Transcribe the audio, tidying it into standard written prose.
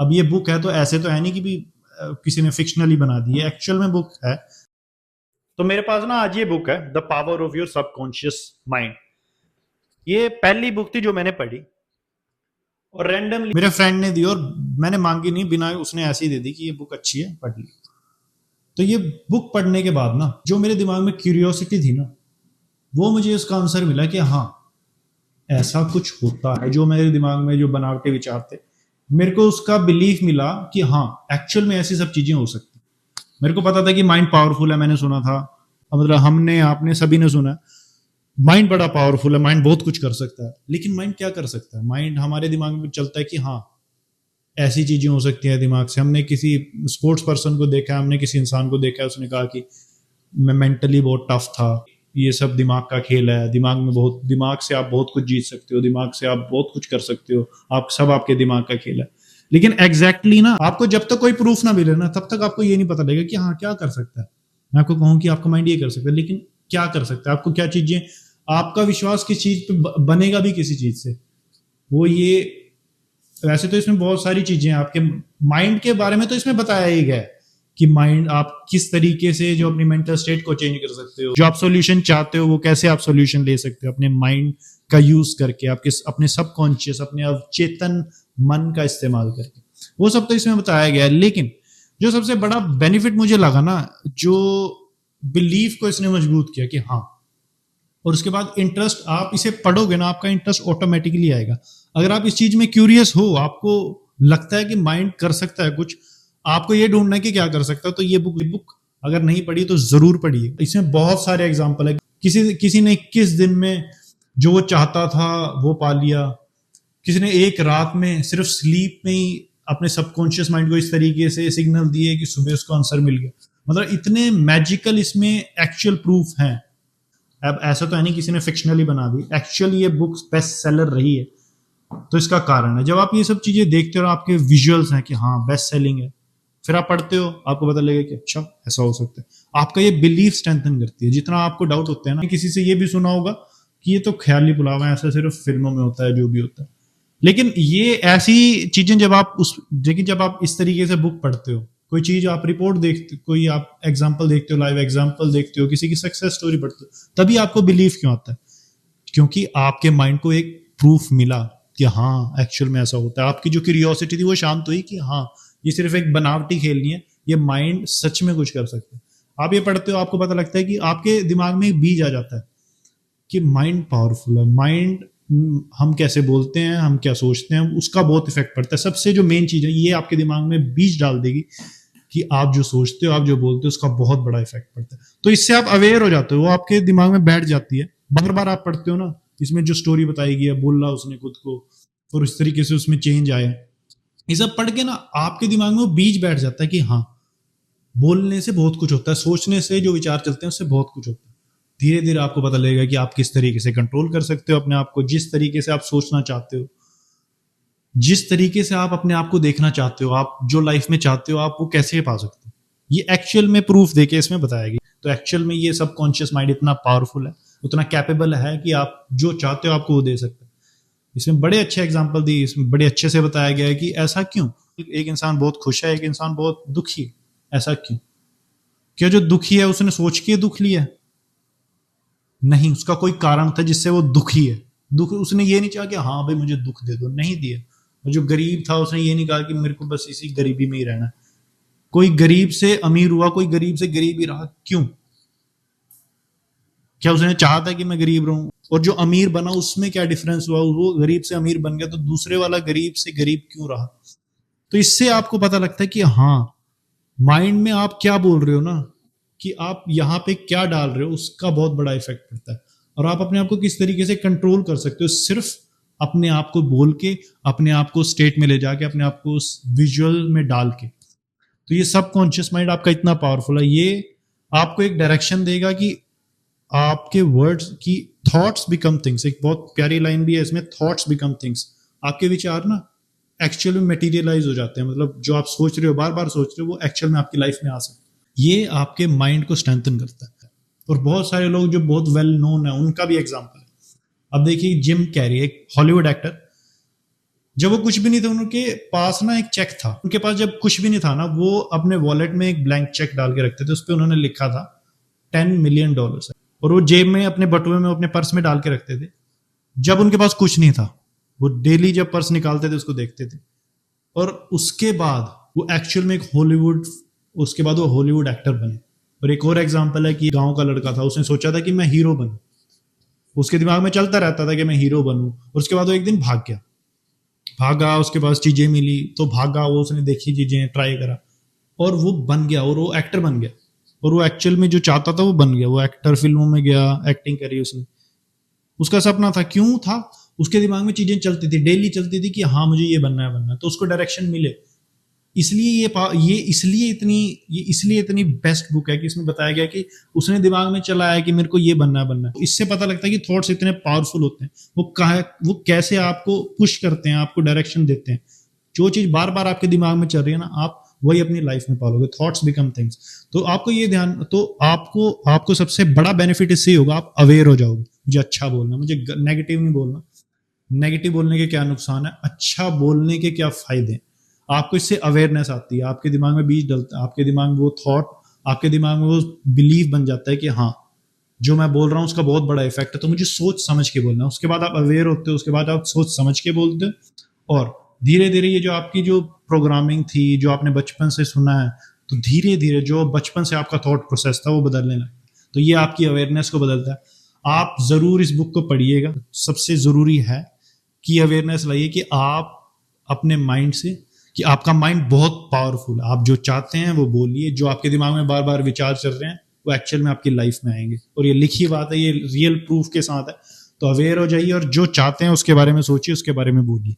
अब ये बुक है तो ऐसे तो है नहीं कि भी किसी ने फिक्शनली बना दी है, एक्चुअल में बुक है। तो मेरे पास ना आज ये बुक है, the power of your subconscious mind. ये पहली बुक थी जो मैंने पढ़ी और रैंडमली मेरे फ्रेंड ने दी, और मैंने मांगी नहीं, बिना उसने ऐसे ही दे दी कि ये बुक अच्छी है, पढ़ ली। तो ये बुक पढ़ने के बाद ना जो मेरे दिमाग में क्यूरियोसिटी थी ना, वो मुझे उसका आंसर मिला कि हाँ ऐसा कुछ होता है। जो मेरे दिमाग में जो बनावटी विचार थे, मेरे को उसका बिलीफ मिला कि हाँ एक्चुअल में ऐसी सब चीजें हो सकती। मेरे को पता था कि माइंड पावरफुल है, मैंने सुना था, मतलब हमने आपने सभी ने सुना माइंड बड़ा पावरफुल है, माइंड बहुत कुछ कर सकता है। लेकिन माइंड क्या कर सकता है? माइंड हमारे दिमाग में चलता है कि हाँ ऐसी चीजें हो सकती है दिमाग से। हमने किसी स्पोर्ट्स पर्सन को देखा, हमने किसी इंसान को देखा, उसने कहा कि मैं मेंटली बहुत टफ था, ये सब दिमाग का खेल है, दिमाग में बहुत, दिमाग से आप बहुत कुछ जीत सकते हो, दिमाग से आप बहुत कुछ कर सकते हो, आप सब आपके दिमाग का खेल है। लेकिन एग्जैक्टली ना आपको जब तक कोई प्रूफ ना मिले ना, तब तक आपको ये नहीं पता लगेगा कि हाँ क्या कर सकता है। मैं आपको कहूँ कि आपका माइंड ये कर सकता है, लेकिन क्या कर सकता है, आपको क्या चीजें, आपका विश्वास किस चीज पे बनेगा भी किसी चीज से, वो ये। वैसे तो इसमें बहुत सारी चीजें हैं आपके माइंड के बारे में, तो इसमें बताया ही गया है कि माइंड आप किस तरीके से जो अपनी मेंटल स्टेट को चेंज कर सकते हो, जो आप सॉल्यूशन चाहते हो वो कैसे आप सॉल्यूशन ले सकते हो अपने माइंड का यूज करके, आपके अपने सबकॉन्शियस, अपने अवचेतन मन का इस्तेमाल करके, वो सब तो इसमें बताया गया है। लेकिन जो सबसे बड़ा बेनिफिट मुझे लगा ना, जो बिलीफ को इसने मजबूत किया कि हाँ, और उसके बाद इंटरेस्ट, आप इसे पढ़ोगे ना आपका इंटरेस्ट ऑटोमेटिकली आएगा। अगर आप इस चीज में क्यूरियस हो, आपको लगता है कि माइंड कर सकता है कुछ, आपको ये ढूंढना है कि क्या कर सकता है, तो ये बुक अगर नहीं पढ़ी तो जरूर पढ़िए। इसमें बहुत सारे एग्जाम्पल है। किसी किसी ने 21 दिन में जो वो चाहता था वो पा लिया, किसी ने एक रात में सिर्फ स्लीप में ही अपने सबकॉन्शियस माइंड को इस तरीके से सिग्नल दिए कि सुबह उसको आंसर मिल गया। मतलब इतने मैजिकल इसमें एक्चुअल प्रूफ हैं। अब ऐसा तो है नहीं किसी ने फिक्शनली बना दी, एक्चुअली ये बुक बेस्ट सेलर रही है, तो इसका कारण है। जब आप ये सब चीजें देखते हो और आपके विजुअल्स हैं कि हाँ बेस्ट सेलिंग है, फिर आप पढ़ते हो, आपको पता लगेगा कि अच्छा ऐसा हो सकता है। आपका ये बिलीफ स्ट्रेंथन करती है। जितना आपको डाउट होते हैं ना, किसी से ये भी सुना होगा कि ये तो ख्याली पुलाव है, ऐसा सिर्फ फिल्मों में होता है, जो भी होता है। लेकिन ये ऐसी चीजें जब आप लेकिन जब आप इस तरीके से बुक पढ़ते हो, कोई चीज आप रिपोर्ट देखते, कोई आप एग्जाम्पल देखते हो, लाइव एग्जाम्पल देखते हो, किसी की सक्सेस स्टोरी पढ़ते हो, तभी आपको बिलीव क्यों आता है? क्योंकि आपके माइंड को एक प्रूफ मिला कि हाँ एक्चुअल में ऐसा होता है। आपकी जो क्यूरियोसिटी थी वो शांत हुई कि हाँ ये सिर्फ एक बनावटी खेल नहीं है, ये माइंड सच में कुछ कर सकता है। आप ये पढ़ते हो, आपको पता लगता है कि आपके दिमाग में एक बीज आ जाता है कि माइंड पावरफुल है। माइंड, हम कैसे बोलते हैं, हम क्या सोचते हैं, उसका बहुत इफेक्ट पड़ता है। सबसे जो मेन चीज है, ये आपके दिमाग में बीज डाल देगी कि आप जो सोचते हो, आप जो बोलते हो, उसका बहुत बड़ा इफेक्ट पड़ता है। तो इससे आप अवेयर हो जाते हो, वो आपके दिमाग में बैठ जाती है। बार बार आप पढ़ते हो ना, इसमें जो स्टोरी बताई गई है, बोल रहा उसने खुद को, और इस तरीके से उसमें चेंज आया, ये सब पढ़ के ना आपके दिमाग में वो बीज बैठ जाता है कि हाँ बोलने से बहुत कुछ होता है, सोचने से जो विचार चलते हैं उससे बहुत कुछ होता है। धीरे धीरे आपको पता लगेगा कि आप किस तरीके से कंट्रोल कर सकते हो अपने आप को, जिस तरीके से आप सोचना चाहते हो, जिस तरीके से आप अपने आप को देखना चाहते हो, आप जो लाइफ में चाहते हो, आप वो कैसे पा सकते हो। ये एक्चुअल में प्रूफ देके इसमें बताया गया। तो एक्चुअल में ये सबकॉन्शियस माइंड इतना पावरफुल है, उतना कैपेबल है कि आप जो चाहते हो आपको वो दे सकते हैं। इसमें बड़े अच्छे एग्जाम्पल दिए, इसमें बड़े अच्छे से बताया गया है कि ऐसा क्यों एक इंसान बहुत खुश है, एक इंसान बहुत दुखी है, ऐसा क्यों? क्या जो दुखी है उसने सोच के दुख लिया? नहीं, उसका कोई कारण था जिससे वो दुखी है। दुख उसने ये नहीं चाहा कि हाँ भाई मुझे दुख दे दो, नहीं दिया। और जो गरीब था उसने ये नहीं कहा कि मेरे को बस इसी गरीबी में ही रहना है। कोई गरीब से अमीर हुआ, कोई गरीब से गरीब ही रहा, क्यों? क्या उसने चाहा था कि मैं गरीब रहूं? और जो अमीर बना उसमें क्या डिफरेंस हुआ? वो गरीब से अमीर बन गया, तो दूसरे वाला गरीब से गरीब क्यों रहा? तो इससे आपको पता लगता है कि हाँ माइंड में आप क्या बोल रहे हो ना, कि आप यहाँ पे क्या डाल रहे हो, उसका बहुत बड़ा इफेक्ट पड़ता है। और आप अपने आप को किस तरीके से कंट्रोल कर सकते हो, सिर्फ अपने आप को बोल के, अपने आप को स्टेट में ले जाके, अपने आप को विजुअल में डाल के। तो ये सबकॉन्शियस माइंड आपका इतना पावरफुल है, ये आपको एक डायरेक्शन देगा कि आपके वर्ड्स की, थॉट्स बिकम थिंग्स। एक बहुत प्यारी लाइन भी है इसमें, थॉट्स बिकम थिंग्स। आपके विचार ना एक्चुअल में मटेरियलाइज हो जाते हैं, मतलब जो आप सोच रहे हो, बार बार सोच रहे हो, वो एक्चुअल में आपकी लाइफ में आ सकते। ये आपके माइंड को स्ट्रेंथन करता है। और बहुत सारे लोग जो बहुत वेल नोन है, उनका भी एग्जाम्पल है। अब देखिए जिम कैरी, एक हॉलीवुड एक्टर, जब वो कुछ भी नहीं था, उनके पास ना एक चेक था, उनके पास जब कुछ भी नहीं था ना, वो अपने वॉलेट में एक ब्लैंक चेक डाल के रखते थे, उस पर उन्होंने लिखा था $10 million, और वो जेब में अपने बटुए में अपने पर्स में डाल के रखते थे। जब उनके पास कुछ नहीं था, वो डेली जब पर्स निकालते थे उसको देखते थे। और उसके बाद वो एक्चुअल में एक हॉलीवुड, उसके बाद वो हॉलीवुड एक्टर बने। और एक और एग्जांपल है कि गांव का लड़का था, उसने सोचा था कि मैं हीरो बनूं, उसके दिमाग में चलता रहता था कि मैं हीरो बनूं, और उसके बाद वो एक दिन भाग गया, भागा, उसके पास चीजें मिली तो भागा, वो उसने देखी चीजें, ट्राई करा, और वो बन गया, और वो एक्टर बन गया, और वो एक्चुअल में जो चाहता था वो बन गया, वो एक्टर, फिल्मों में गया, एक्टिंग करी उसने। उसका सपना था, क्यों था? उसके दिमाग में चीजें चलती थी, डेली चलती थी कि हाँ मुझे ये बनना है, बनना है, तो उसको डायरेक्शन मिले। इसलिए ये इसलिए इतनी बेस्ट बुक है कि इसमें बताया गया कि उसने दिमाग में चला है कि मेरे को ये बनना है, बनना है। इससे पता लगता है कि थॉट्स इतने पावरफुल होते हैं, वो कैसे आपको पुश करते हैं, आपको डायरेक्शन देते हैं। जो चीज बार बार आपके दिमाग में चल रही है ना, आप वही अपनी लाइफ में पालोगे। Thoughts become things. तो आपको ये ध्यान, तो आपको सबसे बड़ा बेनिफिट इससे ही होगा, आप अवेयर हो जाओगे। मुझे अच्छा बोलना, मुझे नेगेटिव नहीं बोलना। नेगेटिव बोलने के क्या नुकसान है, अच्छा बोलने के क्या फायदे हैं। आपको इससे अवेयरनेस आती है, आपके दिमाग में बीज डलता है, आपके दिमाग में वो थॉट, आपके दिमाग में वो बिलीव बन जाता है कि हाँ जो मैं बोल रहा हूँ उसका बहुत बड़ा इफेक्ट है, तो मुझे सोच समझ के बोलना है। उसके बाद आप अवेयर होते हो, उसके बाद आप सोच समझ के बोलते हो, और धीरे धीरे ये जो आपकी जो प्रोग्रामिंग थी, जो आपने बचपन से सुना है, तो धीरे धीरे जो बचपन से आपका थॉट प्रोसेस था वो बदलने लगा। तो ये आपकी अवेयरनेस को बदलता है। आप जरूर इस बुक को पढ़िएगा। सबसे जरूरी है कि अवेयरनेस लाइए कि आप अपने माइंड से, कि आपका माइंड बहुत पावरफुल है। आप जो चाहते हैं वो बोलिए, जो आपके दिमाग में बार बार विचार चल रहे हैं वो एक्चुअल में आपकी लाइफ में आएंगे। और ये लिखी बात है, ये रियल प्रूफ के साथ है। तो अवेयर हो जाइए, और जो चाहते हैं उसके बारे में सोचिए, उसके बारे में बोलिए।